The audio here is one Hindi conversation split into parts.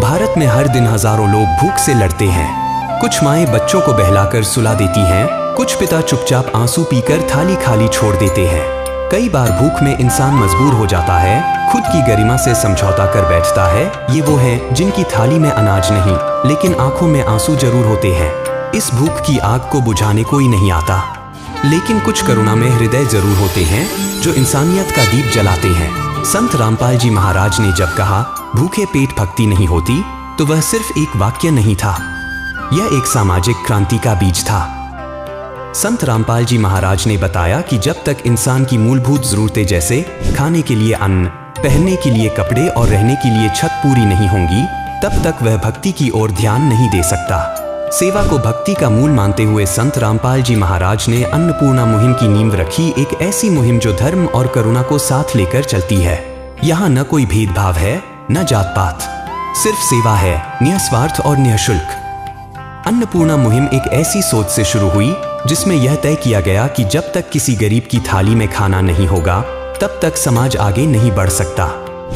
भारत में हर दिन हजारों लोग भूख से लड़ते हैं। कुछ माएं बच्चों को बहलाकर सुला देती हैं, कुछ पिता चुपचाप आंसू पीकर थाली खाली छोड़ देते हैं। कई बार भूख में इंसान मजबूर हो जाता है, खुद की गरिमा से समझौता कर बैठता है। ये वो हैं जिनकी थाली में अनाज नहीं, लेकिन आंखों में आंसू जरूर होते हैं। इस भूख की आग को बुझाने कोई नहीं आता, लेकिन कुछ करुणा में हृदय जरूर होते हैं जो इंसानियत का दीप जलाते हैं। संत रामपाल जी महाराज ने जब कहा भूखे पेट भक्ति नहीं होती, तो वह सिर्फ एक वाक्य नहीं था, यह एक सामाजिक क्रांति का बीज था। संत रामपाल जी महाराज ने बताया कि जब तक इंसान की मूलभूत जरूरतें जैसे खाने के लिए अन्न, पहनने के लिए कपड़े और रहने के लिए छत पूरी नहीं होंगी, तब तक वह भक्ति की ओर ध्यान नहीं दे सकता। सेवा को भक्ति का मूल मानते हुए संत रामपाल जी महाराज ने अन्नपूर्णा मुहिम की नींव रखी, एक ऐसी मुहिम जो धर्म और करुणा को साथ लेकर चलती है। यहाँ न कोई भेदभाव है, न जात पात, सिर्फ सेवा है, निस्वार्थ और निःशुल्क। अन्नपूर्णा मुहिम एक ऐसी सोच से शुरू हुई जिसमें यह तय किया गया कि जब तक किसी गरीब की थाली में खाना नहीं होगा, तब तक समाज आगे नहीं बढ़ सकता।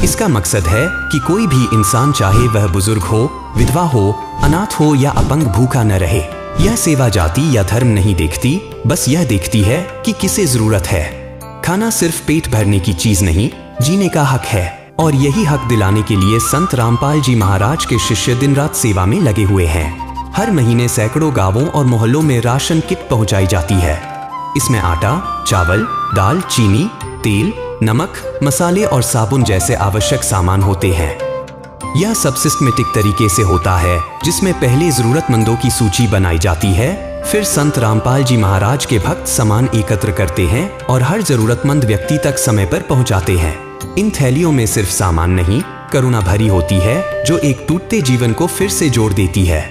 इसका मकसद है कि कोई भी इंसान, चाहे वह बुजुर्ग हो, विधवा हो, अनाथ हो या अपंग, भूखा न रहे। यह सेवा जाति या धर्म नहीं देखती, बस यह देखती है कि किसे जरूरत है। खाना सिर्फ पेट भरने की चीज नहीं, जीने का हक है, और यही हक दिलाने के लिए संत रामपाल जी महाराज के शिष्य दिन रात सेवा में लगे हुए हैं। हर महीने सैकड़ों गांवों और मोहल्लों में राशन किट पहुंचाई जाती है। इसमें आटा, चावल, दाल, चीनी, तेल, नमक, मसाले और साबुन जैसे आवश्यक सामान होते हैं। यह सब सिस्टमेटिक तरीके से होता है, जिसमें पहले जरूरतमंदों की सूची बनाई जाती है, फिर संत रामपाल जी महाराज के भक्त सामान एकत्र करते हैं और हर जरूरतमंद व्यक्ति तक समय पर पहुंचाते हैं। इन थैलियों में सिर्फ सामान नहीं, करुणा भरी होती है, जो एक टूटते जीवन को फिर से जोड़ देती है।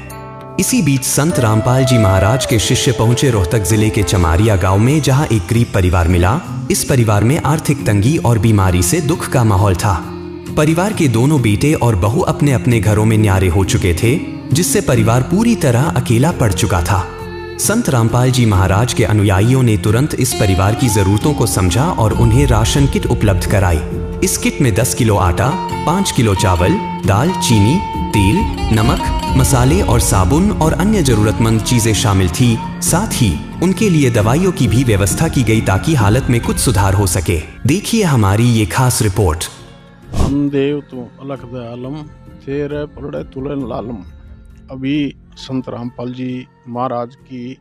इसी बीच संत रामपाल जी महाराज के शिष्य पहुंचे रोहतक जिले के चमारिया गांव में, जहां एक गरीब परिवार मिला। इस परिवार में आर्थिक तंगी और बीमारी से दुख का माहौल था। परिवार के दोनों बेटे और बहू अपने अपने घरों में न्यारे हो चुके थे, जिससे परिवार पूरी तरह अकेला पड़ चुका था। संत रामपाल जी महाराज के अनुयायियों ने तुरंत इस परिवार की जरूरतों को समझा और उन्हें राशन किट उपलब्ध कराई। इस किट में 10 किलो आटा, 5 किलो चावल, दाल, चीनी, तेल, नमक, मसाले और साबुन और अन्य जरूरतमंद चीजें शामिल थी। साथ ही उनके लिए दवाइयों की भी व्यवस्था की गई ताकि हालत में कुछ सुधार हो सके। देखिए हमारी ये खास रिपोर्ट। हम देव तो अलख दयालम, तेरे पलड़े तुलन लालम। अभी संत रामपाल जी महाराज की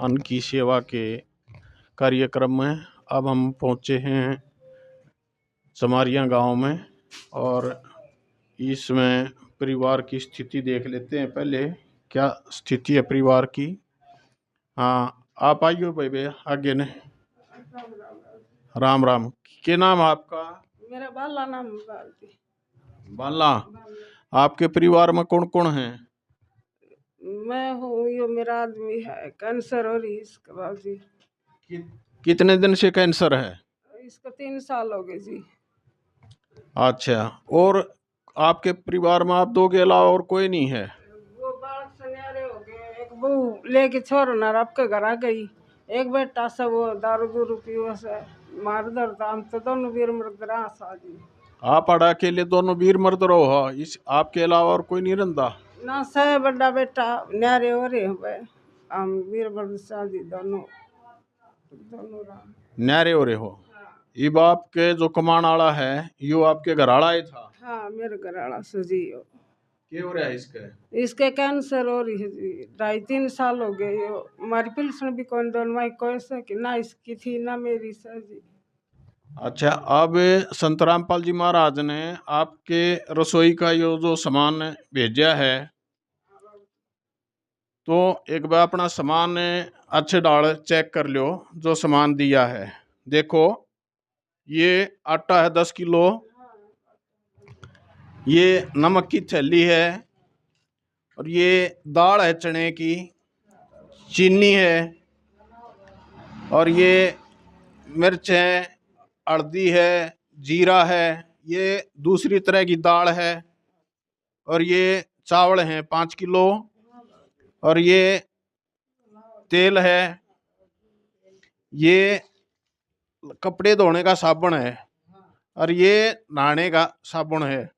अन्न की सेवा के कार्यक्रम में अब हम पहुँचे हैं चमारिया गांव में, और इसमें परिवार की स्थिति देख लेते हैं। पहले क्या स्थिति है परिवार की। हाँ, आप आइए भाई भैया आगे ने। राम राम। क्या नाम है आपका? मेरा बाला नाम बाला। आपके परिवार में कौन कौन है? मैं हूँ, ये मेरा आदमी है, कैंसर हो रही इसके बाद जी। कितने दिन से कैंसर है? इसको 3 साल हो गए जी। अच्छा, और आपके परिवार में आप दो के अलावा और कोई नहीं है? वो बालक सन्यारे हो गए, एक बहू लेके छोड़ ना आपके घर आ गई, एक बेटा सब वो दारू दूरू पीओ से मार दर्द। हम तो दोनों वीर मर्द रहा शादी। आप अड़ा के लिए दोनों वीर मर्द रहो हो, इस आपके अलावा और कोई नहीं रहता ना से बड़ा बेटा न्यारे हो रहे हुए, हम वीर मर्द शादी दोनों रहा। न्यारे हो रहे हो। ये बाप के जो कमान आला है, यो आपके घर आला ही था? हाँ, मेरे घर आला सजी हो। क्या हो रहा है इसके कैंसर हो रही है जी, 2.5-3 साल हो गए। हमारी पिल्सन भी कौन दोनों कोई से कि ना इसकी थी ना मेरी सर जी। अच्छा, अब संत रामपाल जी महाराज ने आपके रसोई का यो जो सामान भेजा है, तो एक बार अपना सामान अच्छे डाल चेक कर लो। जो सामान दिया है देखो, ये आटा है 10 किलो, ये नमक की थैली है, और ये दाल है चने की, चीनी है, और ये मिर्च है, हल्दी है, जीरा है, ये दूसरी तरह की दाल है, और ये चावल हैं 5 किलो, और ये तेल है, ये कपड़े धोने का साबुन है, और ये नहाने का साबुन है।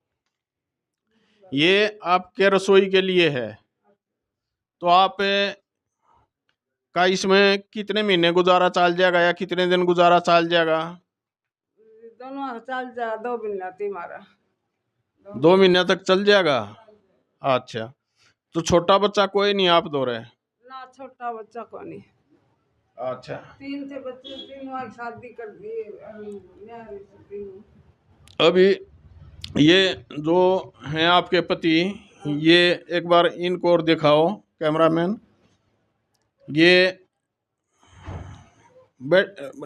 ये आपके रसोई के लिए है। तो आप का इसमें कितने महीने गुजारा चल जाएगा या कितने दिन गुजारा चल जाएगा? दोनों चल जा, 2 महीना थी हमारा। 2 महीने तक चल जाएगा। अच्छा, तो छोटा बच्चा कोई नहीं आप दो रहे? ना छोटा बच्चा को नहीं। अच्छा, 3 थे बच्चे, तीनों की शादी कर दी। अभी ये जो हैं आपके पति, ये एक बार इनको और दिखाओ कैमरामैन। ये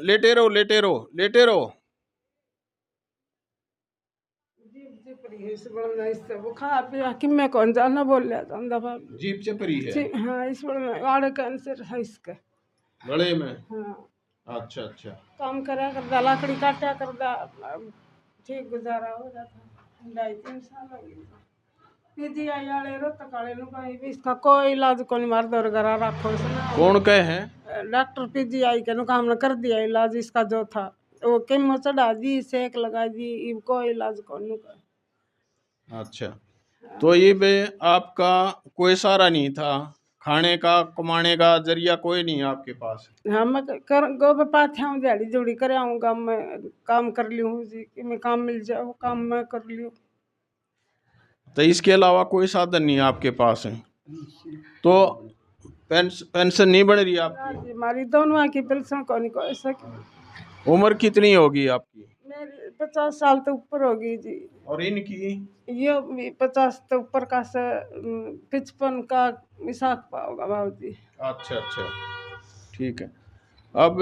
लेटे रहो लेटे रहो लेटे रहो। वो खा पिया कि मैं कौन जाना बोल रहा था दफा। जीप से परी है? हाँ, इस आड़े कैंसर है इसका गले में? हाँ। अच्छा अच्छा। काम करा करदा, लकड़ी काटा करदा, ठीक गुजारा हो जाता। 2.5-3 साल हो गए। पीजीआई वाले रोहतक वाले नु भाई भी इसका कोई इलाज को नहीं, मार दौर करा रखो इसने। कौन कहे हैं? डॉक्टर पीजीआई के नु काम ने कर दिया इलाज इसका जो था, वो कीमो चढ़ा दी, सेक लगा दी, कोई इलाज को नहीं कर। अच्छा, तो ये बे आपका कोई सहारा नहीं था, खाने का कमाने का जरिया कोई नहीं है आपके पास? हाँ, मैं कर गो पाथे हूँ, दिहाड़ी जोड़ी कर आऊँगा, मैं काम कर ली हूँ जी कि मैं काम मिल जाए वो काम मैं कर ली हूँ। तो इसके अलावा कोई साधन नहीं है आपके पास है? तो पेंशन नहीं बन रही आपकी? हमारी दोनों की पेंशन को नहीं कोई सकी। उम्र कितनी होगी आपकी? मेरी 50 साल तो ऊपर होगी जी। और इनकी? ये भी 50 तो ऊपर का से 55 का मिसाक पाओगा बाबू जी। अच्छा अच्छा, ठीक है। अब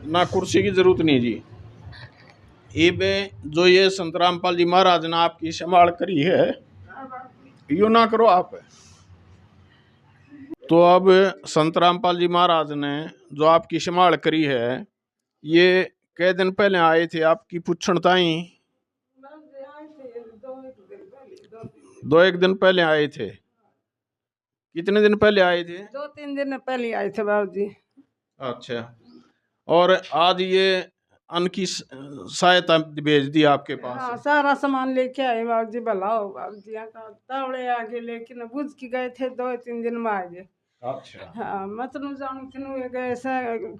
ना कुर्सी की जरूरत नहीं जी। ये जो ये संत रामपाल जी महाराज ने आपकी संभाल करी है, यो ना करो आप। तो अब संत रामपाल जी महाराज ने जो आपकी संभाल करी है, ये कई दिन पहले आए थे आपकी पूछण ताई? 2-1 दिन पहले आए थे। कितने दिन पहले आए थे? 2-3 दिन पहले आए थे बाबू जी। अच्छा, और आज ये अन्न की सहायता भेज दी आपके पास? हाँ, सारा सामान लेके आए बाबू जी। भला हो बाबू जी, यहाँ तावड़े आगे लेकिन बुझ के गए थे, 2-3 दिन में आ गए। अच्छा। हाँ, मतलब जानू किनू गए ऐसा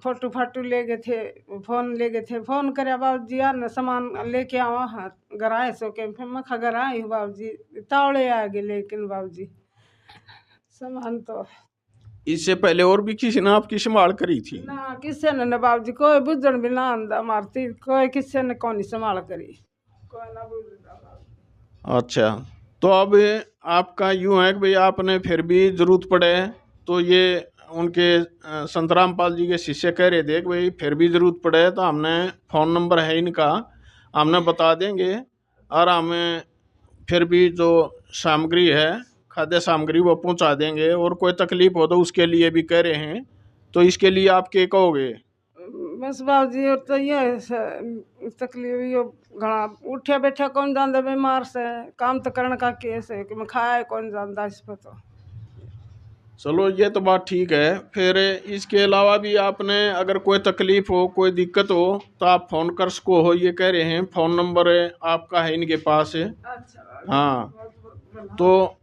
फोटो फाटू ले गए थे, फोन ले गए थे, फोन करे बाबू जी यार न सामान लेके आवा। हाँ, घर आए सो के फिर मैं घर आई हूँ बाबू जी, तावड़े आ गए लेकिन बाबू जी सामान तो। इससे पहले और भी किसी ने आपकी संभाल करी थी? ना किसी ने न बाबू जी, कोई बुझन भी ना आंदा मारती, कोई किसी ने कौन संभाल करी, कोई ना बुझता। अच्छा, तो अब आपका यूं है कि भाई आपने फिर भी जरूरत पड़े तो ये उनके संत रामपाल जी के शिष्य कह रहे थे कि भाई फिर भी जरूरत पड़े तो हमने फ़ोन नंबर है इनका, हमने बता देंगे और हमें फिर भी जो सामग्री है, खाद्य सामग्री वो पहुंचा देंगे। और कोई तकलीफ हो तो उसके लिए भी कह रहे हैं, तो इसके लिए आप क्या कहोगे? बस बाबू जी तो ये तकलीफ यो घना उठे बैठे कौन जानता, बीमार से काम तो करने का केस है कि मैं खाया कौन जानता इस पर। तो चलो ये तो बात ठीक है। फिर इसके अलावा भी आपने अगर कोई तकलीफ हो, कोई दिक्कत हो तो आप फ़ोन कर सको हो, ये कह रहे हैं। फ़ोन नंबर आपका है इनके पास है? अच्छा, हाँ, तो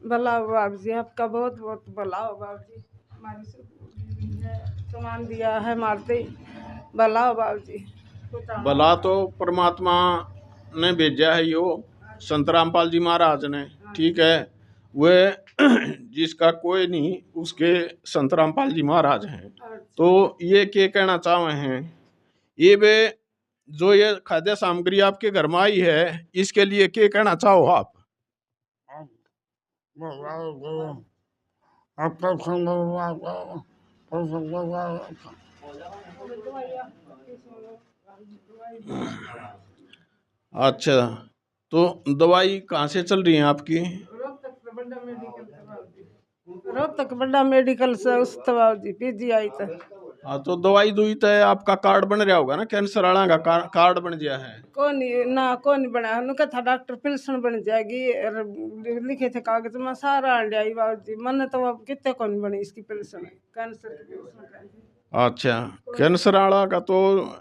भला हो बाबू जी, आपका बहुत बहुत भला हो बाबू जी। हमारी सामान दिया है मारते, भला हो बाबू जी। भला तो परमात्मा ने भेजा है यो संत रामपाल जी महाराज ने, ठीक है। वह जिसका कोई नहीं उसके संत रामपाल जी महाराज हैं। तो ये क्या कहना चाहे हैं, ये वे जो ये खाद्य सामग्री आपके घर में आई है, इसके लिए क्या कहना चाहो आप? अच्छा, तो दवाई कहाँ से चल रही है आपकी? रोहतक बड़ा मेडिकल से उस बाबू जी पीजीआई तक। हाँ, तो दवाई दुई तो आपका कार्ड बन रहा होगा ना, कैंसर वाला का कार्ड बन गया है? कौन ना कौन बना उनका था, डॉक्टर पेंशन बन जाएगी और लिखे थे कागज में सारा अंडियाई बाबू जी। मन तो अब कितने कौन बनी इसकी पेंशन, कैंसर की पेंशन। अच्छा, कैंसर आला का तो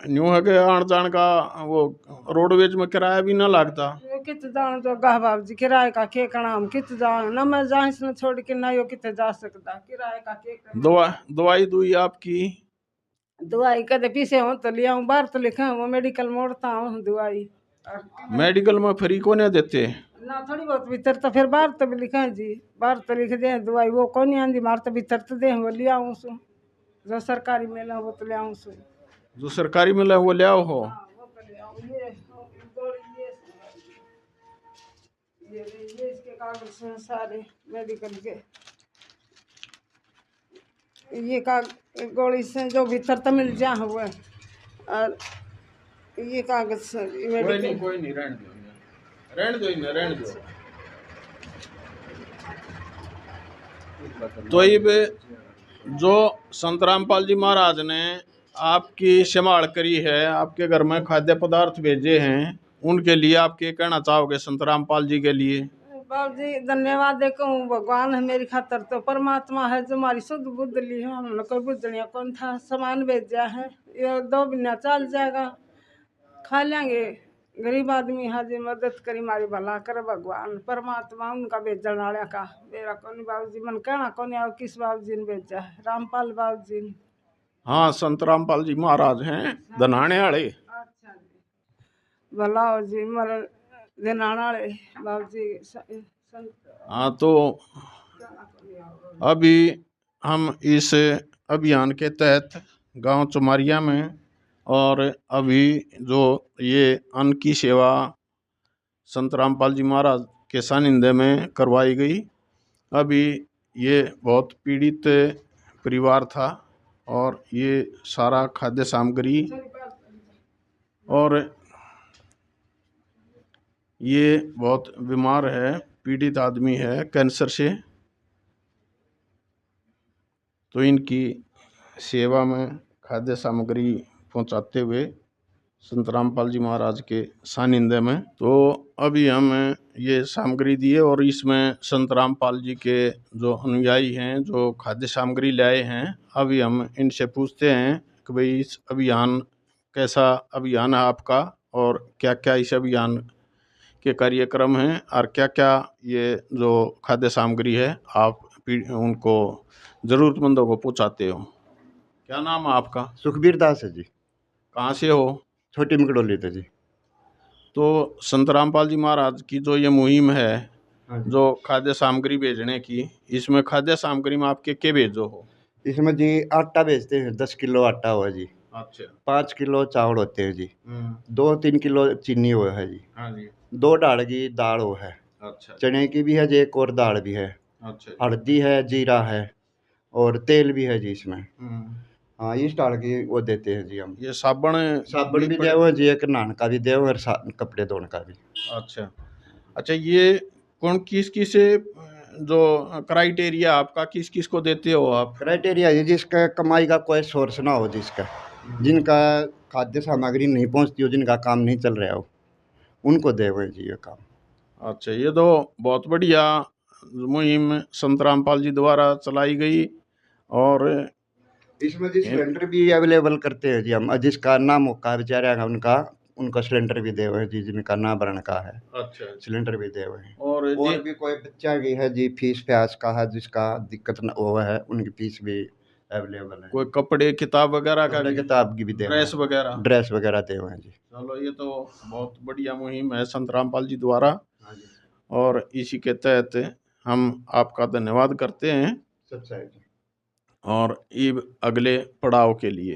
न्यू है कि आन जान का वो रोडवेज में किराया भी ना लगता। वो कित जान जो गाह बाबू जी किराए का के कणाम कित जान न मैं जहाँ से छोड़ के ना यो कित जा सकता किराए का के दवाई दुई आपकी दवाई कदे पीछे हो तो लिया बाहर तो लिखा वो मेडिकल मोड़ता हूँ दवाई मेडिकल में फ्री को नहीं देते। ना थोड़ी बहुत भीतर तो फिर बाहर तो भी लिखा है जी बाहर तो लिख दे दवाई वो कौन नहीं आंदी मार तो भीतर तो दे वो लिया हूँ सो जो सरकारी मिला वो तो ले आऊँ सो जो सरकारी मिला वो ले आओ हो। वो तो ले आऊँ ये इसके कागज हैं सारे मेडिकल के ये का गोली से जो भीतर तो मिल जा हुआ और ये कागज से मेडिकल कोई नहीं रहने दो। तो ये जो संत रामपाल जी महाराज ने आपकी संभाल करी है, आपके घर में खाद्य पदार्थ भेजे हैं, उनके लिए आप क्या कहना चाहोगे संत रामपाल जी के लिए? बाबू जी धन्यवाद देखो भगवान है मेरी खातर तो परमात्मा है जो हमारी शुद्ध बुद्ध ली है हमने कोई बुद्धनिया कौन था सामान भेजा है ये 2 महीना चल जाएगा खा लेंगे गरीब आदमी है जी मदद करी हमारी भला करे भगवान परमात्मा उनका भेजने वाले का मेरा कौन बाबू जी मन कहना कौन आओ किस बाबू जी ने भेजा है रामपाल बाबू जी ने। हाँ संत रामपाल जी महाराज हैं धनाने वाले। अच्छा जी भला हो जी मर दिनाना वाले बाबू जी। हाँ तो अभी हम इस अभियान के तहत गांव चुमारिया में और अभी जो ये अन्न की सेवा संत रामपाल जी महाराज के सानिध्य में करवाई गई। अभी ये बहुत पीड़ित परिवार था और ये सारा खाद्य सामग्री और ये बहुत बीमार है पीड़ित आदमी है कैंसर से, तो इनकी सेवा में खाद्य सामग्री पहुंचाते हुए संत रामपाल जी महाराज के सानिध्य में तो अभी हम ये सामग्री दिए और इसमें संत रामपाल जी के जो अनुयायी हैं जो खाद्य सामग्री लाए हैं, अभी हम इनसे पूछते हैं कि भाई इस अभियान कैसा अभियान है आपका और क्या क्या इस अभियान के कार्यक्रम हैं और क्या क्या ये जो खाद्य सामग्री है आप उनको ज़रूरतमंदों को पहुंचाते हो। क्या नाम है आपका? सुखबीर दास है जी। कहाँ से हो? छोटी मकड़ोली थे जी। तो संत रामपाल जी महाराज की जो ये मुहिम है जो खाद्य सामग्री भेजने की, इसमें खाद्य सामग्री में आपके क्या भेजो हो? इसमें जी आटा भेजते हैं 10 किलो आटा हुआ जी। अच्छा। 5 किलो चावल होते हैं जी। 2-3 किलो चीनी हुआ है जी। हाँ जी। 2 दाल की दाल हो है। अच्छा। चने की भी है जी, एक और दाल भी है। अच्छा। हल्दी है, जीरा है और तेल भी है जी इसमें। हाँ इस दाल की वो देते हैं जी हम। ये साबुन भी दे हुए जी, एक नहाने का भी दे हुए और कपड़े धोने का भी। अच्छा अच्छा, ये कौन किस किस जो क्राइटेरिया आपका किस किस को देते हो आप? क्राइटेरिया ये जिसका कमाई का कोई सोर्स ना हो, जिसका जिनका खाद्य सामग्री नहीं पहुंचती हो, जिनका काम नहीं चल रहा हो, उनको दे हुए जी ये काम। अच्छा, ये तो बहुत बढ़िया मुहिम संत रामपाल जी द्वारा चलाई गई और इसमें जी सिलेंडर भी अवेलेबल करते हैं जी हम, जिसका ना मौका बेचारा उनका सिलेंडर भी दे हुए हैं जी, जिनका ना भरण का है। अच्छा। सिलेंडर भी दे हुए हैं और भी कोई बच्चा भी है जी फीस प्यास का है जिसका दिक्कत न वो है, उनकी फीस भी अवेलेबल है। कोई कपड़े किताब वगैरह का किताब की भी दे, ड्रेस वगैरह दे हुए हैं जी। चलो ये तो बहुत बढ़िया मुहिम है संत रामपाल जी द्वारा और इसी के तहत हम आपका धन्यवाद करते हैं और अब अगले पड़ाव के लिए।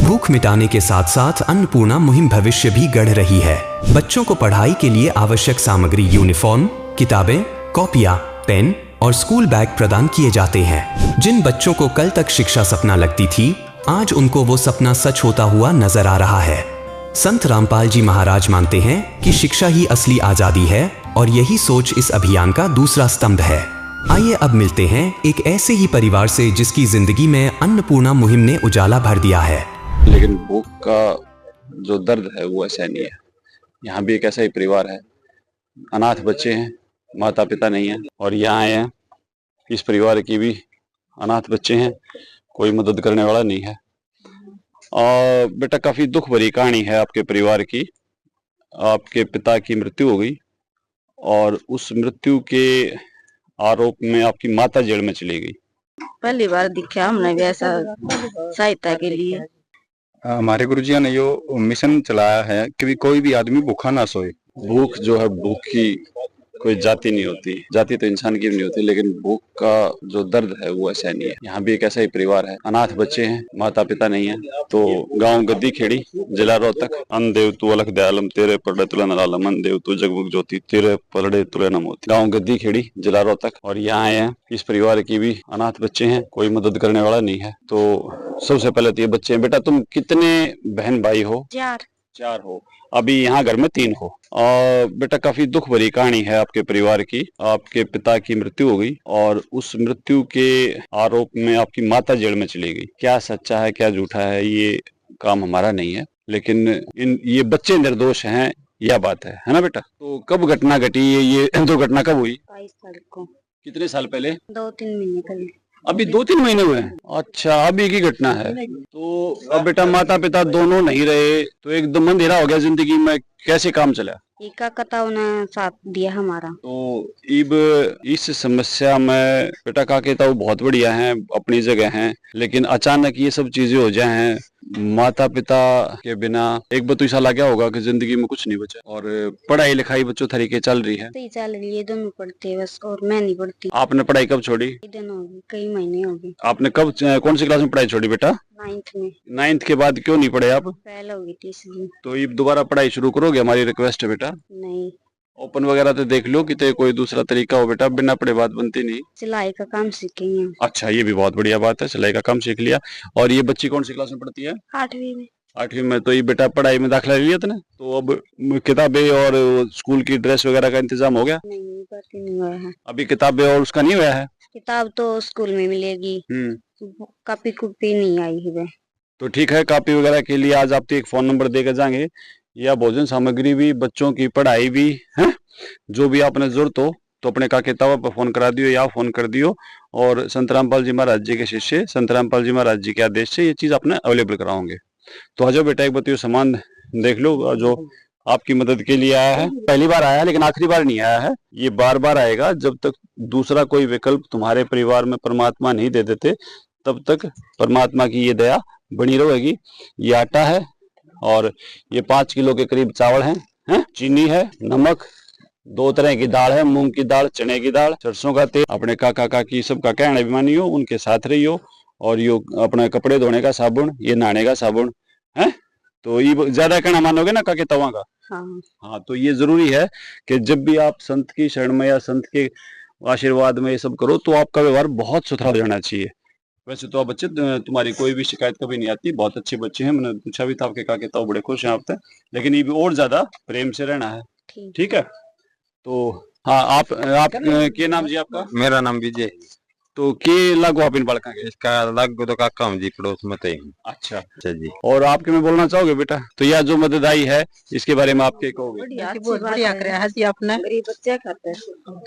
भूख मिटाने के साथ साथ अन्नपूर्णा मुहिम भविष्य भी गढ़ रही है। बच्चों को पढ़ाई के लिए आवश्यक सामग्री यूनिफॉर्म, किताबें, कॉपियां, पेन और स्कूल बैग प्रदान किए जाते हैं। जिन बच्चों को कल तक शिक्षा सपना लगती थी, आज उनको वो सपना सच होता हुआ नजर आ रहा है। संत रामपाल जी महाराज मानते हैं कि शिक्षा ही असली आजादी है और यही सोच इस अभियान का दूसरा स्तंभ है। आइए अब मिलते हैं एक ऐसे ही परिवार से जिसकी जिंदगी में अन्नपूर्णा मुहिम ने उजाला भर दिया है। लेकिन भूख का जो दर्द है वो ऐसा नहीं है। यहाँ भी एक ऐसा ही परिवार है, अनाथ बच्चे हैं, माता पिता नहीं है और यहाँ आए हैं। इस परिवार की भी अनाथ बच्चे हैं, कोई मदद करने वाला नहीं है। और बेटा काफी दुख भरी कहानी है आपके परिवार की। आपके पिता की मृत्यु हो गई और उस मृत्यु के आरोप में आपकी माता जेल में चली गई। पहली बार दिखा हमने भी ऐसा सहायता के लिए। हमारे गुरुजियों ने यो मिशन चलाया है कि कोई भी आदमी भूखा ना सोए। भूख जो है, भूख की कोई जाति नहीं होती, जाति तो इंसान की भी नहीं होती, लेकिन भूख का जो दर्द है वो ऐसा नहीं है। यहाँ भी एक ऐसा ही परिवार है, अनाथ बच्चे हैं, माता पिता नहीं है। तो गांव गद्दी खेड़ी, जिला रोहतक। अन देव तू अलख दयालम तेरे पड़े तुले नरालम, अन देव तू जगमुग ज्योति तेरे पलड़े तुले न मोती। गाँव गद्दी खेड़ी, जिला रोहतक। और यहाँ आए हैं, इस परिवार की भी अनाथ बच्चे हैं, कोई मदद करने वाला नहीं है। तो सबसे पहले तो ये बच्चे हैं। बेटा तुम कितने बहन भाई हो? 4 हो। अभी यहाँ घर में 3 हो। और बेटा काफी दुख भरी कहानी है आपके परिवार की। आपके पिता की मृत्यु हो गई और उस मृत्यु के आरोप में आपकी माता जेल में चली गई। क्या सच्चा है क्या झूठा है ये काम हमारा नहीं है, लेकिन ये बच्चे निर्दोष हैं, यह बात है ना बेटा? तो कब घटना घटी ये दुर्घटना कब हुई? 22 साल को। कितने साल पहले? 2-3 महीने पहले। अभी 2-3 महीने हुए हैं। अच्छा, अभी की घटना है। तो अब बेटा माता पिता दोनों नहीं रहे तो एकदम अंधेरा हो गया जिंदगी में, कैसे काम चला? इका कताव ने साथ दिया हमारा। तो इब इस समस्या में बेटा काके ताऊ बहुत बढ़िया हैं, अपनी जगह हैं, लेकिन अचानक ये सब चीजें हो जाए, माता पिता के बिना एक बार तो ऐसा लगा होगा कि जिंदगी में कुछ नहीं बचा। और पढ़ाई लिखाई बच्चों तरीके चल रही है? तो चल रही है, दोनों पढ़ते हैं बस, और मैं नहीं पढ़ती। आपने पढ़ाई कब छोड़ी? कई महीने हो गए। आपने कब कौन सी क्लास में पढ़ाई छोड़ी बेटा? 9th में। 9th के बाद क्यों नहीं पढ़े आप? फेल हो गई थी इसलिए। तो ये दोबारा पढ़ाई शुरू करोगे? हमारी रिक्वेस्ट है बेटा। नहीं, ओपन वगैरह तो देख लो कि कोई दूसरा तरीका हो बेटा, बिना पढ़े बात बनती नहीं। सिलाई का काम सीखेंगे। अच्छा, ये भी बहुत बढ़िया बात है, सिलाई का काम सीख लिया। और ये बच्ची कौन सी क्लास में पढ़ती है? 8वीं में। 8वीं में। तो ये बेटा पढ़ाई में दाखिला ले लिया तूने? तो अब किताबें और स्कूल की ड्रेस वगैरह का इंतजाम हो गया? नहीं, भर्ती नहीं हुआ है अभी किताबें और उसका नहीं हुआ है? किताब तो स्कूल में मिलेगी, कॉपी कुपी नहीं आई है। तो ठीक है, कॉपी वगैरह के लिए आज आपको एक फोन नंबर देकर जाएंगे, या भोजन सामग्री भी, बच्चों की पढ़ाई भी है, जो भी आपने जरूरत हो तो अपने काके तावा पर फोन करा दियो या फोन कर दियो। और संत रामपाल जी महाराज जी के शिष्य संत रामपाल जी महाराज जी के आदेश से ये चीज अपने अवेलेबल कराओगे। तो आज बेटा एक बताइए, सामान देख लो जो आपकी मदद के लिए आया है। पहली बार आया है लेकिन आखिरी बार नहीं आया है, ये बार बार आएगा। जब तक दूसरा कोई विकल्प तुम्हारे परिवार में परमात्मा नहीं दे देते तब तक परमात्मा की ये दया बनी रहेगी। ये आटा है और ये 5 किलो के करीब चावल है, चीनी है, नमक, 2 तरह की दाल है, मूंग की दाल, चने की दाल, सरसों का तेल। अपने काका काकी सबका कहना अभिमानी हो, उनके साथ रही हो। और यो अपने कपड़े धोने का साबुन, ये नहाने का साबुन है। तो ये ज्यादा कहना मानोगे ना काके तवा का? हाँ, तो ये जरूरी है कि जब भी आप संत की शरण में या संत के आशीर्वाद में ये सब करो तो आपका व्यवहार बहुत सुथरा हो जाना चाहिए। वैसे तो आप बच्चे, तुम्हारी कोई भी शिकायत कभी नहीं आती, बहुत अच्छे बच्चे हैं। मैंने पूछा भी था आपके काके ताऊ बड़े खुश हैं आपसे, लेकिन ये भी और ज्यादा प्रेम से रहना है। ठीक है? तो हाँ, आप क्या नाम जी आपका? मेरा नाम विजय। तो के लागू आप इन बालका के? इसका लागू तो काका हूँ जी, पड़ोस में तो ही हूँ। अच्छा जी। और आपके में बोलना चाहोगे बेटा? तो यह जो मदद आई है इसके बारे में आप क्या कहोगे? बहुत बढ़िया कराया है जी आपने। गरीब बच्चे खाते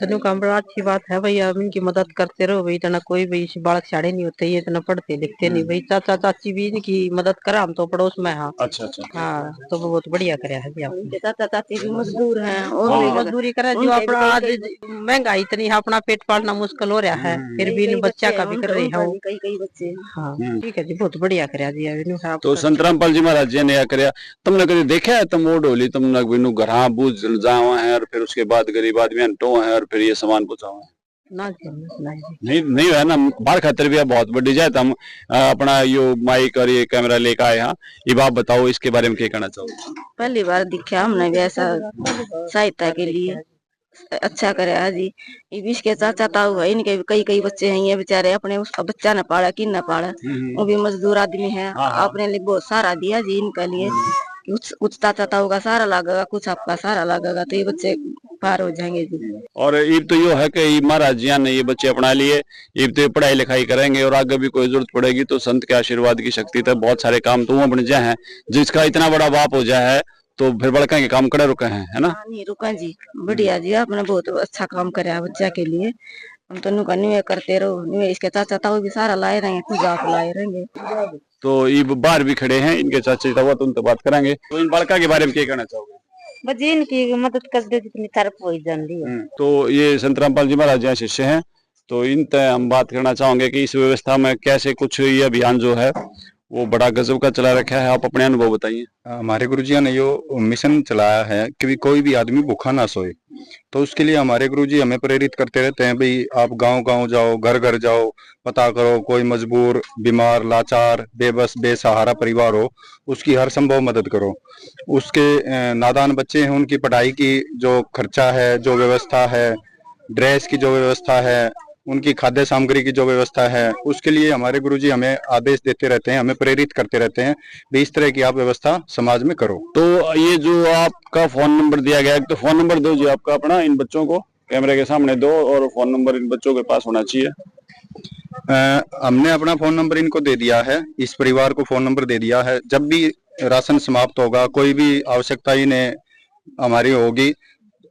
तनु काम बड़ा अच्छी बात है भाई, आप इनकी मदद करते रहो भाई। इतना कोई भाई बालक साड़े नहीं होते, ये इतना पढ़ते लिखते नहीं भाई। चाचा चाची भी इनकी मदद करा, हम तो पड़ोस में। हाँ अच्छा। हाँ, तो बहुत बढ़िया कराया है जी आपने। चाचा चाची भी मजदूर हैं और और मजदूरी करे जो अपना, आज महंगाई इतनी है, अपना पेट पालना मुश्किल हो रहा है, फिर भी इन बच्चा का भी कर रही है। कई बच्चे। हाँ ठीक है जी, बहुत बढ़िया कराया जी। तो संत रामपाल जी महाराज जी ने यह कराया। तुमने कभी देखा है तुम वो डोली तुमने बिनु घर बूझ जावा है और फिर उसके बाद गरीब आदमी टो है और फिर ये सामान पहुंचाओ है? नहीं है ना। बाहर खातर भी बहुत बड़ी जाए। हम अपना यो माइक और ये कैमरा लेकर आए हैं। ये आप बताओ इसके बारे में क्या कहना चाहोगे? पहली बार दिखा हमने भी ऐसा सहायता के लिए, अच्छा करे जी। बीच के चाचा ताऊ है, इनके भी कई बच्चे हैं, ये बेचारे अपने उस बच्चा न पाला कि न पाला, वो भी मजदूर आदमी है। अपने लिए बहुत सारा दिया जी इनके लिए। कुछ चाचा ताऊ का सारा लगेगा, कुछ आपका सारा लगेगा, तो ये बच्चे पार हो जाएंगे जी। और ये तो यो है कि महाराज जी ने ये बच्चे अपना लिए, ये तो पढ़ाई लिखाई करेंगे और आगे भी कोई जरूरत पड़ेगी तो संत के आशीर्वाद की शक्ति तक बहुत सारे काम तो वो बन जाए हैं। जिसका इतना बड़ा बाप हो जाए है तो फिर बड़का के काम कड़े रुके हैं, है ना? नहीं रुका जी, बढ़िया जी, आपने बहुत अच्छा काम कराया बच्चा के लिए। हम तो नुका करते रहो, इसके चाचा ताऊ भी सारा लाए रहेंगे, कुछ आप लाए रहेंगे। तो ये बाहर भी खड़े हैं, इनके चाचा था तो उनसे बात करेंगे। तो इन बालका के बारे में क्या कहना चाहोगे? बस इनकी मदद कर दो जितनी तरफ हो जाती है। तो ये संत रामपाल जी महाराज यहाँ शिष्य हैं, तो इनसे हम बात करना चाहोगे कि इस व्यवस्था में कैसे कुछ ये अभियान जो है वो बड़ा गजब का चला रखा है, आप अपने अनुभव बताइए। हमारे गुरुजी ने यो मिशन चलाया है कि कोई भी आदमी भूखा ना सोए, तो उसके लिए हमारे गुरुजी हमें प्रेरित करते रहते हैं, भाई आप गांव-गांव जाओ, घर-घर जाओ, पता करो कोई मजबूर, बीमार, लाचार, बेबस, बेसहारा परिवार हो, उसकी हर संभव मदद करो। उसके नादान बच्चे हैं, उनकी पढ़ाई की जो खर्चा है, जो व्यवस्था है, ड्रेस की जो व्यवस्था है, उनकी खाद्य सामग्री की जो व्यवस्था है, उसके लिए हमारे गुरुजी हमें आदेश देते रहते हैं, हमें प्रेरित करते रहते हैं भी इस तरह की आप व्यवस्था समाज में करो। तो ये जो आपका फोन नंबर दिया गया है, तो फोन नंबर दो जी आपका अपना, इन बच्चों को कैमरे के सामने दो और फोन नंबर इन बच्चों के पास होना चाहिए। हमने अपना फोन नंबर इनको दे दिया है, इस परिवार को फोन नंबर दे दिया है। जब भी राशन समाप्त होगा, कोई भी आवश्यकता इन्हें हमारी होगी,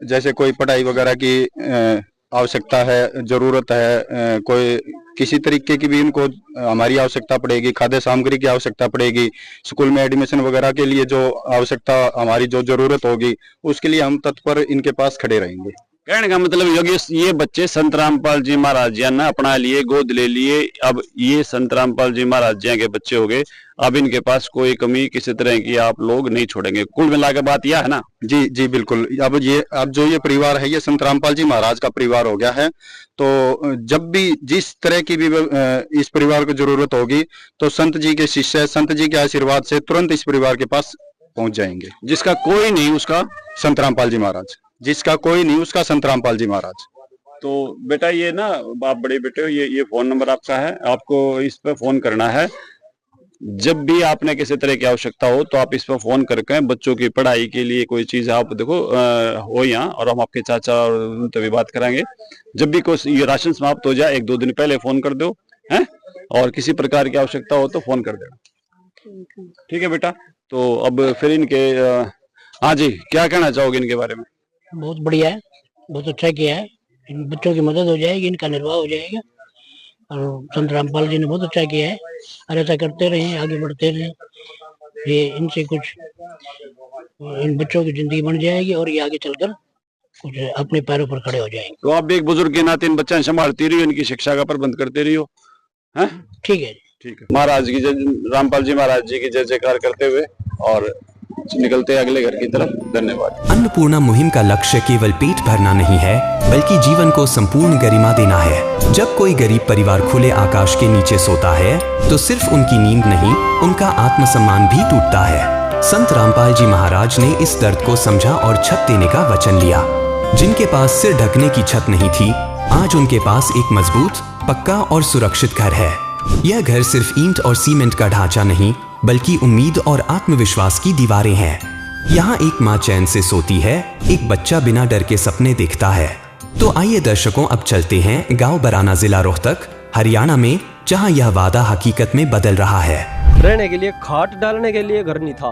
जैसे कोई पढ़ाई वगैरह की आवश्यकता है, जरूरत है, कोई किसी तरीके की भी इनको हमारी आवश्यकता पड़ेगी, खाद्य सामग्री की आवश्यकता पड़ेगी, स्कूल में एडमिशन वगैरह के लिए जो आवश्यकता हमारी जो जरूरत होगी, उसके लिए हम तत्पर इनके पास खड़े रहेंगे। कहने का मतलब योगी ये बच्चे संत रामपाल जी महाराज जी ने अपना लिए, गोद ले लिए। अब ये संत रामपाल जी महाराज जी के बच्चे हो गए, अब इनके पास कोई कमी किसी तरह की आप लोग नहीं छोड़ेंगे। कुल मिलाकर बात यह है ना? जी जी बिल्कुल। अब जो ये परिवार है, ये संत रामपाल जी महाराज का परिवार हो गया है। तो जब भी जिस तरह की भी इस परिवार को जरूरत होगी, तो संत जी के शिष्य, संत जी के आशीर्वाद से तुरंत इस परिवार के पास पहुंच जाएंगे। जिसका कोई नहीं उसका संत रामपाल जी महाराज, जिसका कोई नहीं उसका संत रामपाल जी महाराज। तो बेटा ये ना, आप बड़े बेटे हो, ये फोन नंबर आपका है, आपको इस पे फोन करना है। जब भी आपने किसी तरह की आवश्यकता हो तो आप इस पर फोन करके बच्चों की पढ़ाई के लिए कोई चीज आप देखो हो यहाँ, और हम आपके चाचा और उनसे भी बात कराएंगे। जब भी कोई ये राशन समाप्त हो जाए, 1-2 दिन पहले फोन कर दो हैं, और किसी प्रकार की आवश्यकता हो तो फोन कर देना। ठीक है बेटा। तो अब फिर इनके हाँ जी, क्या कहना चाहोगे इनके बारे में? बहुत बढ़िया है, बहुत अच्छा किया है। इन बच्चों की मदद हो जाएगी, इनका निर्वाह हो जाएगा, और संत रामपाल जी ने बहुत अच्छा किया है। और ऐसा करते रहें, आगे बढ़ते रहें, ये इनसे कुछ इन बच्चों की जिंदगी बन जाएगी और ये आगे चलकर कुछ अपने पैरों पर खड़े हो जाएंगे। तो आप भी एक बुजुर्ग के नाते इन बच्चों संभालती रहियो, इनकी शिक्षा का प्रबंध करते रहियो। हैं? ठीक है, ठीक है। महाराज की जय, रामपाल जी महाराज जी की जय जयकार करते हुए और निकलते हैं अगले घर की तरफ। धन्यवाद। अन्नपूर्णा मुहिम का लक्ष्य केवल पेट भरना नहीं है, बल्कि जीवन को संपूर्ण गरिमा देना है। जब कोई गरीब परिवार खुले आकाश के नीचे सोता है, तो सिर्फ उनकी नींद नहीं, उनका आत्मसम्मान भी टूटता है। संत रामपाल जी महाराज ने इस दर्द को समझा और छत देने का वचन लिया। जिनके पास सिर ढकने की छत नहीं थी, आज उनके पास एक मजबूत, पक्का और सुरक्षित घर है। यह घर सिर्फ ईंट और सीमेंट का ढांचा नहीं, बल्कि उम्मीद और आत्मविश्वास की दीवारें हैं। यहाँ एक माँ चैन से सोती है, एक बच्चा बिना डर के सपने देखता है। तो आइए दर्शकों, अब चलते हैं गांव बराना, जिला रोहतक, हरियाणा में, जहां यह वादा हकीकत में बदल रहा है। रहने के लिए खाट डालने के लिए घर नहीं था,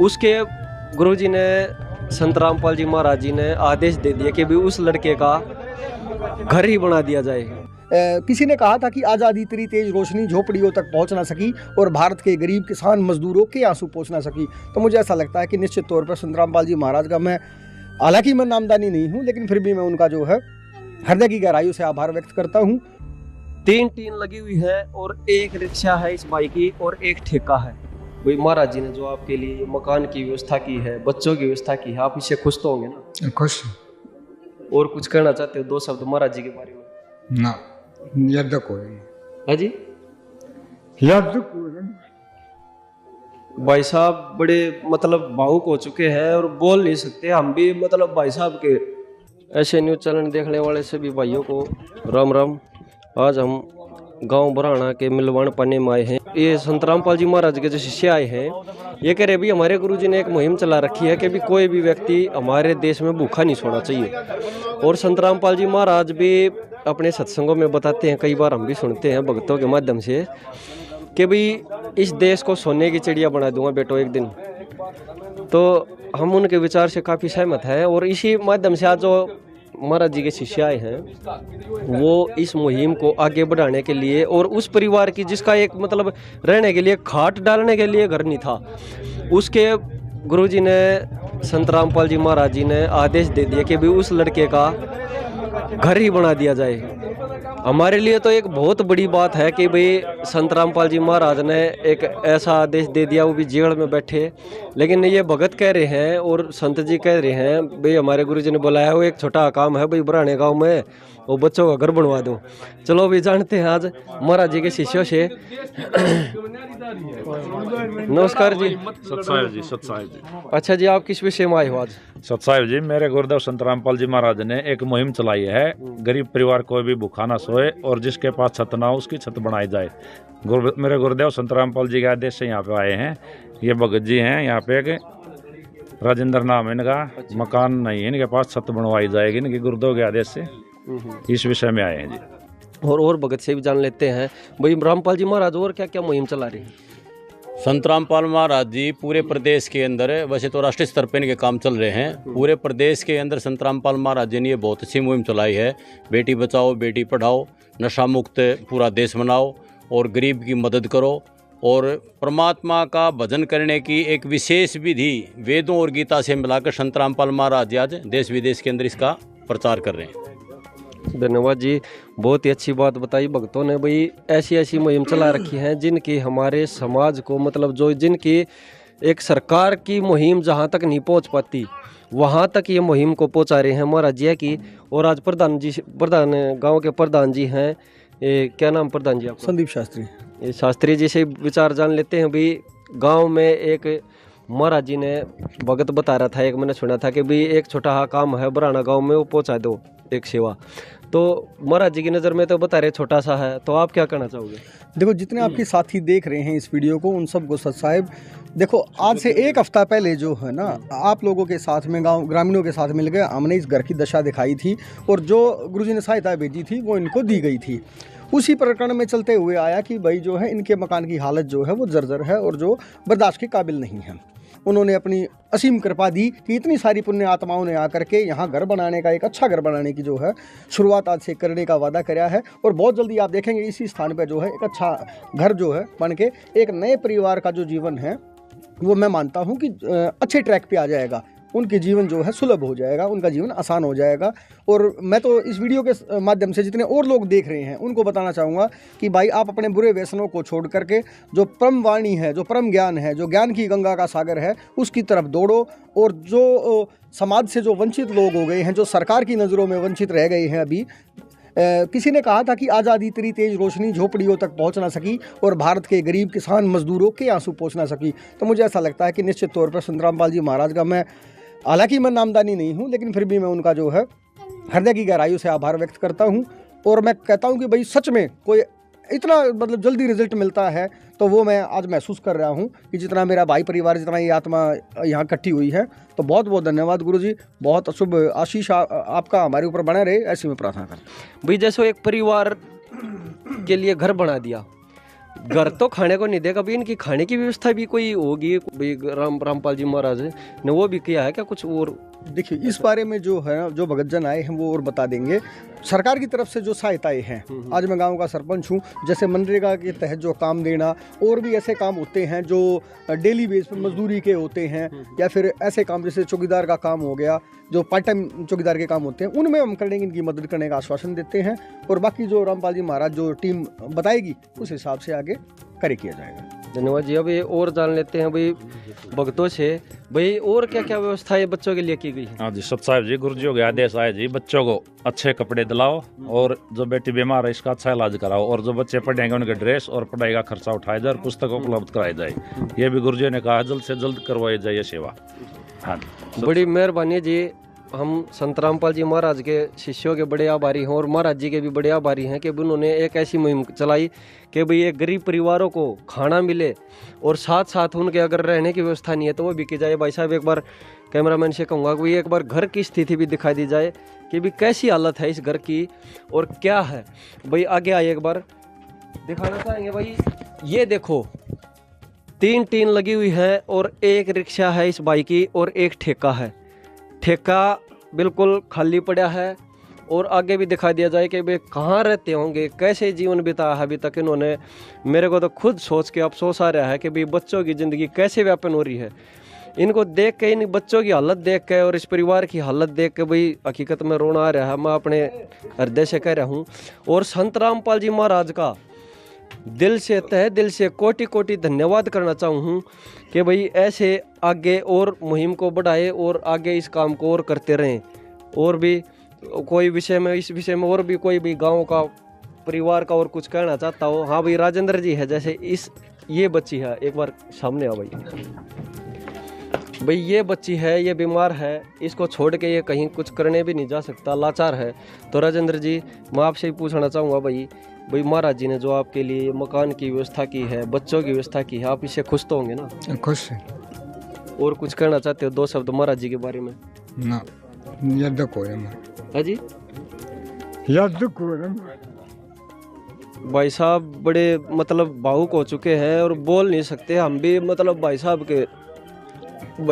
उसके गुरुजी ने, संत रामपाल जी महाराज जी ने आदेश दे दिया कि भी उस लड़के का घर ही बना दिया जाए। किसी ने कहा था कि आज़ादी तेरी तेज रोशनी झोपड़ियों तक पहुंच ना सकी और भारत के गरीब किसान मजदूरों के आंसू पोंछ ना सकी। तो मुझे ऐसा लगता है कि निश्चित तौर पर संत रामपाल जी महाराज का, मैं हालांकि मैं नामदानी नहीं हूं, लेकिन फिर भी मैं उनका जो है हृदय की गहराइयों से आभार व्यक्त करता हूं। 3 टीन लगी हुई है और एक रिक्शा है इस भाई की और एक ठेका है। वही महाराज जी ने जो आपके लिए मकान की व्यवस्था की है, बच्चों की व्यवस्था की है, आप इससे खुश तो होंगे ना? खुश। और कुछ कहना चाहते हो 2 शब्द महाराज जी के बारे में? ना, याद कोई है जी, याद भाई साहब बड़े मतलब भावुक हो चुके हैं और बोल नहीं सकते। हम भी मतलब भाई साहब के ऐसे न्यूज़ चैनल देखने वाले सभी भाइयों को राम राम। आज हम गांव बराना के मिलवान पाने में आए हैं। ये संत रामपाल जी महाराज के जो शिष्य आए हैं, ये कह रहे भी हमारे गुरुजी ने एक मुहिम चला रखी है कि भी कोई भी व्यक्ति हमारे देश में भूखा नहीं सोना चाहिए। और संत रामपाल जी महाराज भी अपने सत्संगों में बताते हैं, कई बार हम भी सुनते हैं भक्तों के माध्यम से, कि भाई इस देश को सोने की चिड़िया बना दूंगा बेटो एक दिन। तो हम उनके विचार से काफ़ी सहमत हैं और इसी माध्यम से आज जो महाराज जी के शिष्य आए हैं वो इस मुहिम को आगे बढ़ाने के लिए, और उस परिवार की जिसका एक मतलब रहने के लिए खाट डालने के लिए घर नहीं था, उसके गुरुजी ने संत रामपाल जी महाराज जी ने आदेश दे दिया कि भी उस लड़के का घर ही बना दिया जाए। हमारे लिए तो एक बहुत बड़ी बात है कि भाई संत रामपाल जी महाराज ने एक ऐसा आदेश दे दिया, वो भी जेल में बैठे। लेकिन ये भगत कह रहे हैं और संत जी कह रहे हैं भाई हमारे गुरु जी ने बुलाया, वो एक छोटा काम है भाई बुराने गांव में वो बच्चों का घर बनवा दो। चलो अभी जानते हैं आज महाराज जी के शिष्यों से। नमस्कार जी। सतसाहिब जी, सतसाहिब जी। अच्छा जी, आप किस विषय में आए हो आज? सतसाहिब जी, मेरे गुरुदेव संत रामपाल जी महाराज ने एक मुहिम चलाई है, गरीब परिवार कोई भी भूखा ना सोए और जिसके पास छत ना हो उसकी छत बनाई जाए। मेरे गुरुदेव संत रामपाल जी के आदेश से यहाँ पे आए हैं। ये भगत जी हैं, यहाँ पे एक राजेंद्र नाम है इनका, मकान नहीं है इनके पास, छत बनवाई जाएगी इनके गुरुदेव के आदेश से। इस विषय में आए हैं जी। और भगत से भी जान लेते हैं भाई रामपाल जी महाराज और क्या क्या मुहिम चला रहे हैं? संत रामपाल महाराज जी पूरे प्रदेश के अंदर, वैसे तो राष्ट्रीय स्तर पर इनके काम चल रहे हैं, पूरे प्रदेश के अंदर संत रामपाल महाराज जी ने ये बहुत अच्छी मुहिम चलाई है। बेटी बचाओ बेटी पढ़ाओ, नशा मुक्त पूरा देश बनाओ और गरीब की मदद करो। और परमात्मा का भजन करने की एक विशेष विधि वेदों और गीता से मिलाकर संत रामपाल महाराज जी आज देश विदेश के अंदर इसका प्रचार कर रहे हैं। धन्यवाद जी, बहुत ही अच्छी बात बताई भक्तों ने। भाई ऐसी ऐसी मुहिम चला रखी हैं जिनकी हमारे समाज को मतलब जो जिनकी एक सरकार की मुहिम जहां तक नहीं पहुंच पाती वहां तक ये मुहिम को पहुंचा रहे हैं महाराज जी की। और आज प्रधान गांव के प्रधान जी हैं, क्या नाम प्रधान जी आपका? संदीप शास्त्री। ये शास्त्री जी से विचार जान लेते हैं। भाई गांव में एक महाराज जी ने भगत बता रहा था, एक मैंने सुना था कि भाई एक छोटा सा काम है बराना गांव में, वो पहुंचा दो एक सेवा। तो महाराज जी की नज़र में तो बता रहे छोटा सा है, तो आप क्या कहना चाहोगे? देखो, जितने आपके साथी देख रहे हैं इस वीडियो को उन सबको सत साहिब, देखो आज से एक हफ्ता पहले जो है ना आप लोगों के साथ में गांव ग्रामीणों के साथ मिलकर हमने इस घर की दशा दिखाई थी और जो गुरुजी ने सहायता भेजी थी वो इनको दी गई थी। उसी प्रकरण में चलते हुए आया कि भाई जो है इनके मकान की हालत जो है वो जर्जर है और जो बर्दाश्त के काबिल नहीं है। उन्होंने अपनी असीम कृपा दी कि इतनी सारी पुण्य आत्माओं ने आकर के यहाँ घर बनाने का, एक अच्छा घर बनाने की जो है शुरुआत आज से करने का वादा कराया है। और बहुत जल्दी आप देखेंगे इसी स्थान पर जो है एक अच्छा घर जो है बन के एक नए परिवार का जो जीवन है वो मैं मानता हूँ कि अच्छे ट्रैक पे आ जाएगा। उनके जीवन जो है सुलभ हो जाएगा, उनका जीवन आसान हो जाएगा। और मैं तो इस वीडियो के माध्यम से जितने और लोग देख रहे हैं उनको बताना चाहूँगा कि भाई आप अपने बुरे व्यसनों को छोड़ करके जो परम वाणी है, जो परम ज्ञान है, जो ज्ञान की गंगा का सागर है, उसकी तरफ दौड़ो। और जो समाज से जो वंचित लोग हो गए हैं, जो सरकार की नज़रों में वंचित रह गए हैं, अभी किसी ने कहा था कि आज़ादी तेरी तेज रोशनी झोपड़ियों तक पहुंच ना सकी और भारत के गरीब किसान मजदूरों के आंसू पहुंच ना सकी। तो मुझे ऐसा लगता है कि निश्चित तौर पर संत रामपाल जी महाराज का, मैं हालांकि मैं नामदानी नहीं हूं लेकिन फिर भी मैं उनका जो है हृदय की गहराइयों से आभार व्यक्त करता हूं। और मैं कहता हूं कि भाई सच में कोई इतना मतलब जल्दी रिजल्ट मिलता है तो वो मैं आज महसूस कर रहा हूं कि जितना मेरा भाई परिवार, जितना ये आत्मा यहाँ इकट्ठी हुई है। तो बहुत बहुत धन्यवाद गुरुजी, बहुत शुभ आशीष आपका हमारे ऊपर बना रहे, ऐसी मैं प्रार्थना करता। भाई जैसे एक परिवार के लिए घर बना दिया, घर तो खाने को नहीं देगा, भाई इनकी खाने की व्यवस्था भी कोई होगी? भाई रामपाल जी महाराज ने वो भी किया है क्या कुछ? और देखिए इस बारे में जो है जो भगत जन आए हैं वो और बता देंगे। सरकार की तरफ से जो सहायताएं हैं, आज मैं गांव का सरपंच हूं, जैसे मनरेगा के तहत जो काम देना और भी ऐसे काम होते हैं जो डेली बेस पर मजदूरी के होते हैं, या फिर ऐसे काम जैसे चौकीदार का काम हो गया, जो पार्ट टाइम चौकीदार के काम होते हैं, उनमें हम करने की इनकी मदद करने का आश्वासन देते हैं। और बाकी जो रामपाल जी महाराज जो टीम बताएगी उस हिसाब से आगे कार्य किया जाएगा। धन्यवाद जी। अब ये और जान लेते हैं भाई भक्तों से, भाई और क्या क्या व्यवस्थाएं बच्चों के लिए की गई है? हाँ जी, सत साहिब जी, गुरुजियों के आदेश आए जी, बच्चों को अच्छे कपड़े दिलाओ और जो बेटी बीमार है इसका अच्छा इलाज कराओ, और जो बच्चे पढ़ेंगे उनके ड्रेस और पढ़ाई का खर्चा उठाया जाए और पुस्तक उपलब्ध कराई जाए। ये भी गुरुजियों ने कहा जल्द से जल्द करवाई जाए ये सेवा। हाँ, बड़ी मेहरबानी जी। हम संत रामपाल जी महाराज के शिष्यों के बड़े आभारी हैं और महाराज जी के भी बड़े आभारी हैं कि उन्होंने एक ऐसी मुहिम चलाई कि भाई ये गरीब परिवारों को खाना मिले और साथ साथ उनके अगर रहने की व्यवस्था नहीं है तो वो भी की जाए। भाई साहब एक बार कैमरामैन से कहूँगा कि एक बार घर की स्थिति भी दिखाई दी जाए कि भी कैसी हालत है इस घर की और क्या है। भाई आगे आइए, एक बार दिखाना चाहेंगे। भाई ये देखो, 3 टीन लगी हुई है और एक रिक्शा है इस बाई की और एक ठेका है। ठेका बिल्कुल खाली पड़ा है और आगे भी दिखा दिया जाए कि वे कहाँ रहते होंगे, कैसे जीवन बिताया है अभी तक इन्होंने। मेरे को तो खुद सोच के अफसोस आ रहा है कि भाई बच्चों की ज़िंदगी कैसे व्यापन हो रही है। इनको देख के, इन बच्चों की हालत देख के और इस परिवार की हालत देख के भाई हकीकत में रोना आ रहा है। मैं अपने हृदय से कह रहा हूँ। और संत रामपाल जी महाराज का दिल से, तहे दिल से कोटि कोटि धन्यवाद करना चाहूँ कि भाई ऐसे आगे और मुहिम को बढ़ाए और आगे इस काम को और करते रहें। और भी कोई विषय में, इस विषय में और भी कोई भी गांव का, परिवार का और कुछ कहना चाहता हो। हाँ भाई राजेंद्र जी है, जैसे ये बच्ची है, एक बार सामने आओ भाई ये बच्ची है, ये बीमार है, इसको छोड़ के ये कहीं कुछ करने भी नहीं जा सकता, लाचार है। तो राजेंद्र जी मैं आपसे ही पूछना चाहूँगा भाई महाराज जी ने जो आपके लिए मकान की व्यवस्था की है, बच्चों की व्यवस्था की है, आप इससे खुश तो होंगे ना? खुश है। और कुछ कहना चाहते हो 2 शब्द महाराज जी के बारे में? ना याद को है जी, याद को है। भाई साहब बड़े मतलब भावुक हो चुके हैं और बोल नहीं सकते हम भी। मतलब भाई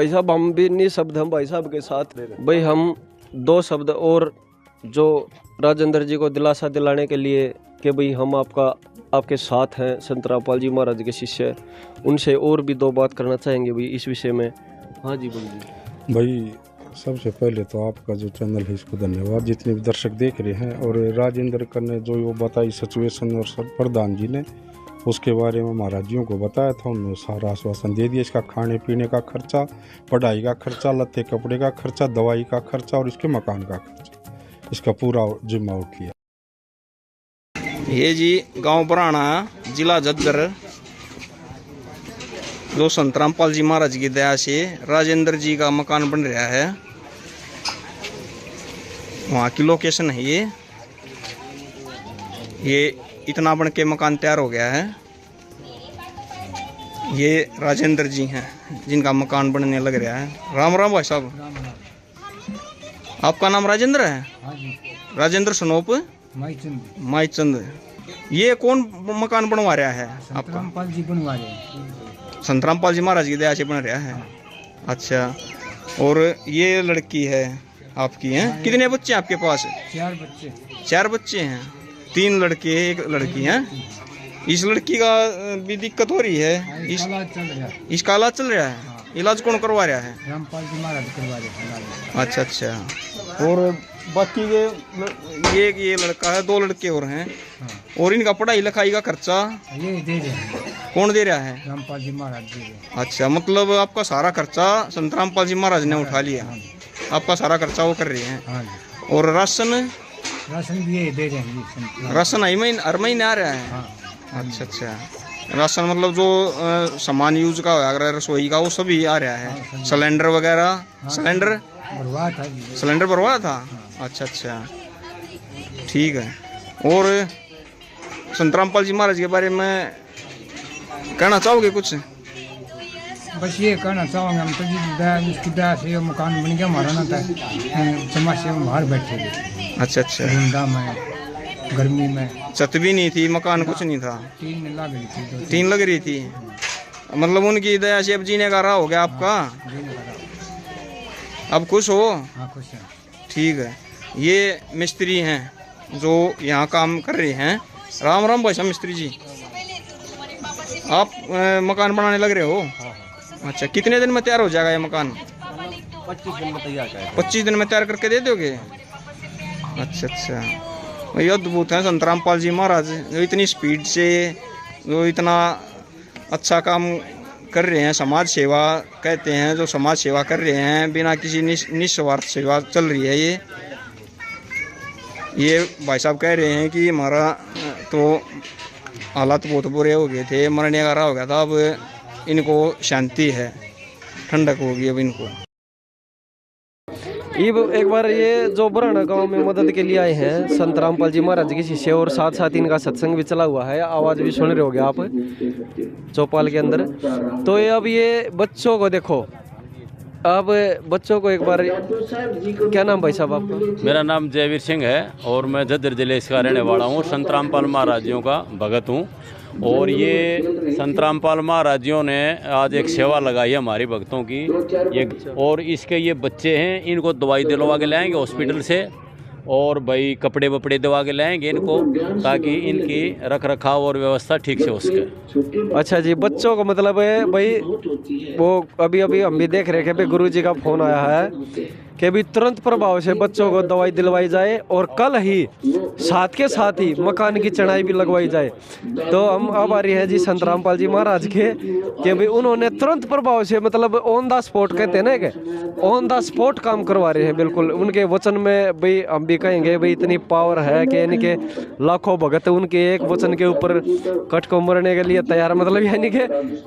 साहब हम भी निःशब्द हम भाई साहब के साथ। भाई हम 2 शब्द और जो राजेंद्र जी को दिलासा दिलाने के लिए कि भाई हम आपके साथ हैं, संत रामपाल जी महाराज के शिष्य, उनसे और भी 2 बात करना चाहेंगे भाई इस विषय में। हाँ जी बोलिए भाई। सबसे पहले तो आपका जो चैनल है इसको धन्यवाद, जितने भी दर्शक देख रहे हैं। और राजेंद्र कर ने जो वो बताई सिचुएशन, और सर प्रधान जी ने उसके बारे में महाराजियों को बताया था, उन्होंने सारा आश्वासन दे दिया। इसका खाने पीने का खर्चा, पढ़ाई का खर्चा, लत्ते कपड़े का खर्चा, दवाई का खर्चा और इसके मकान का खर्चा, इसका पूरा जिम्मा उठ लिया। ये जी गांव बराना, जिला झज्जर, जो संत रामपाल जी महाराज की दया से राजेंद्र जी का मकान बन रहा है, वहाँ की लोकेशन है ये इतना बन के मकान तैयार हो गया है। ये राजेंद्र जी हैं जिनका मकान बनने लग रहा है। राम राम भाई साहब, आपका नाम राजेंद्र है? राजेंद्र सनोप माईचंद। ये कौन मकान बनवा रहा है आपका? संतरामपाल जी बनवा रहे हैं। संतरामपाल जी महाराज की दया से बन रहा है। अच्छा, और ये लड़की है आपकी हैं? कितने बच्चे हैं आपके पास? 4 बच्चे। 4 बच्चे हैं, 3 लड़के 1 लड़की हैं। इस लड़की का भी दिक्कत हो रही है? इसका इलाज चल रहा है। इलाज कौन करवा रहा है? रामपाल जी महाराज करवा रहे हैं। अच्छा। और बाकी ये लड़का है, 2 लड़के और हैं। और इनका पढ़ाई लिखाई का खर्चा ये दे रहे हैं। कौन दे रहा है? रामपाल जी महाराज दे रहे हैं। अच्छा, मतलब आपका सारा खर्चा संत रामपाल जी महाराज ने उठा लिया, आपका सारा खर्चा वो कर रहे हैं। और राशन भी ये दे रहे हैं। राशन हर महीने आ रहा है? अच्छा। राशन मतलब जो सामान यूज का होगा, रसोई का, वो सभी आ रहा है। सिलेंडर वगैरह? सिलेंडर भरवाया था। अच्छा, ठीक है। और संत रामपाल जी महाराज के बारे में कहना चाहोगे कुछ? बस ये कहना चाहूँगा हम तो जी, इसकी दया से मकान बन गया हमारा ना था। समाज से बाहर बैठे थे। अच्छा। धुंधा में, गर्मी में, छत भी नहीं थी, मकान कुछ नहीं था। 3 लग रही थी। मतलब उनकी दया से अब जीने का राह हो गया आपका। अब खुश हो? हाँ, खुश है। ठीक है। ये मिस्त्री हैं जो यहाँ काम कर रहे हैं। राम राम भाई साहब मिस्त्री जी, आप मकान बनाने लग रहे हो? अच्छा, कितने दिन में तैयार हो जाएगा ये मकान? 25 दिन में तैयार करेंगे। 25 दिन में तैयार करके दे दोगे? अच्छा। ये अद्भुत है संत रामपाल जी महाराज, जो इतनी स्पीड से, जो इतना अच्छा काम कर रहे हैं। समाज सेवा कहते हैं, जो समाज सेवा कर रहे हैं बिना किसी निस्वार्थ सेवा चल रही है। ये भाई साहब कह रहे हैं कि हमारा तो हालात बहुत बुरे हो गए थे, मरने का राह हो गया था, अब इनको शांति है, ठंडक होगी अब इनको। एक बार ये जो बराना गांव में मदद के लिए आए हैं संत रामपाल जी महाराज के शिष्य, और साथ साथ इनका सत्संग भी चला हुआ है, आवाज़ भी सुन रहे होगे आप चौपाल के अंदर। तो ये अब ये बच्चों को देखो, अब बच्चों को एक बार, क्या नाम भाई साहब आपका? मेरा नाम जयवीर सिंह है और मैं झज्जर जिले का रहने वाला हूँ। संत रामपाल महाराजियों का भगत हूँ। और ये संत रामपाल महाराजियों ने आज एक सेवा लगाई है हमारी भक्तों की। ये और इसके ये बच्चे हैं, इनको दवाई दिलवा के लाएंगे हॉस्पिटल से, और भाई कपड़े वपड़े दवा के लाएंगे इनको, ताकि इनकी रख रखाव और व्यवस्था ठीक से हो सके। अच्छा जी, बच्चों को मतलब है भाई, वो अभी अभी हम भी देख रहे हैं कि गुरु जी का फोन आया है कि भी तुरंत प्रभाव से बच्चों को दवाई दिलवाई जाए और कल ही साथ के साथ ही मकान की चढ़ाई भी लगवाई जाए। तो हम आभारी हैं जी संत रामपाल जी महाराज के कि भाई उन्होंने तुरंत प्रभाव से मतलब ऑन द स्पॉट कहते हैं ना कि ऑन द स्पॉट काम करवा रहे हैं। बिल्कुल उनके वचन में भाई हम भी कहेंगे भाई इतनी पावर है कि इनके लाखों भगत उनके एक वचन के ऊपर कट को मरने के लिए तैयार, मतलब यानी कि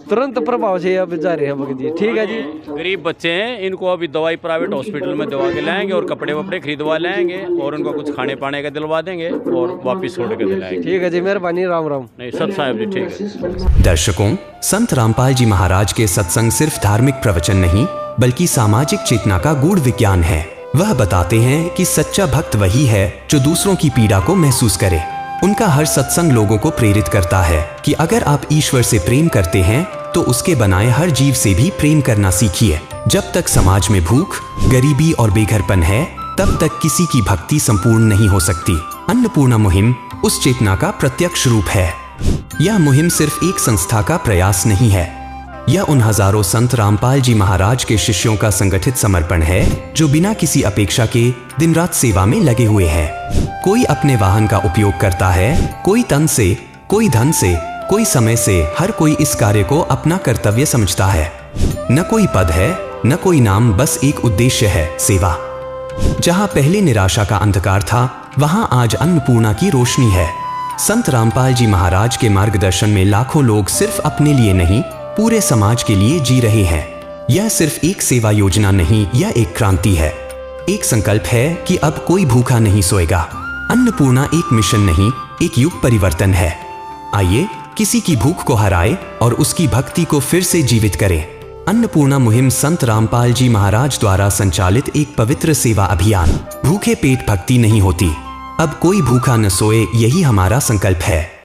तुरंत प्रभाव से अब जा रहे हैं भगत जी। ठीक है जी, गरीब बच्चे हैं, इनको अभी दवाई प्राइवेट हॉस्पिटल में दवा के लाएंगे और कपड़े वपड़े खरीदवा लाएंगे और उनको कुछ खाने पाने का दिलवा देंगे और वापस छोड़ के दिलाएंगे। ठीक है जी, मेहरबानी, राम राम। नहीं सत साहब जी, ठीक है। दर्शकों, संत रामपाल जी महाराज के सत्संग सिर्फ धार्मिक प्रवचन नहीं बल्कि सामाजिक चेतना का गूढ़ विज्ञान है। वह बताते हैं कि सच्चा भक्त वही है जो दूसरों की पीड़ा को महसूस करे। उनका हर सत्संग लोगों को प्रेरित करता है कि अगर आप ईश्वर से प्रेम करते हैं तो उसके बनाए हर जीव से भी प्रेम करना सीखिए। जब तक समाज में भूख, गरीबी और बेघरपन है तब तक किसी की भक्ति संपूर्ण नहीं हो सकती। अन्नपूर्णा मुहिम उस चेतना का प्रत्यक्ष रूप है। यह मुहिम सिर्फ एक संस्था का प्रयास नहीं है, यह उन हजारों संत रामपाल जी महाराज के शिष्यों का संगठित समर्पण है जो बिना किसी अपेक्षा के दिन रात सेवा में लगे हुए हैं। कोई अपने वाहन का उपयोग करता है, कोई तन से, कोई धन से, कोई समय से, हर कोई इस कार्य को अपना कर्तव्य समझता है। न कोई पद है, न कोई नाम, बस एक उद्देश्य है, सेवा। जहां पहले निराशा का अंधकार था वहां आज अन्नपूर्णा की रोशनी है। संत रामपाल जी महाराज के मार्गदर्शन में लाखों लोग सिर्फ अपने लिए नहीं पूरे समाज के लिए जी रहे हैं। यह सिर्फ एक सेवा योजना नहीं, यह एक क्रांति है। एक संकल्प है कि अब कोई भूखा नहीं सोएगा। अन्नपूर्णा एक मिशन नहीं, एक युग परिवर्तन है। आइए किसी की भूख को हराए और उसकी भक्ति को फिर से जीवित करें। अन्नपूर्णा मुहिम संत रामपाल जी महाराज द्वारा संचालित एक पवित्र सेवा अभियान। भूखे पेट भक्ति नहीं होती। अब कोई भूखा न सोए, यही हमारा संकल्प है।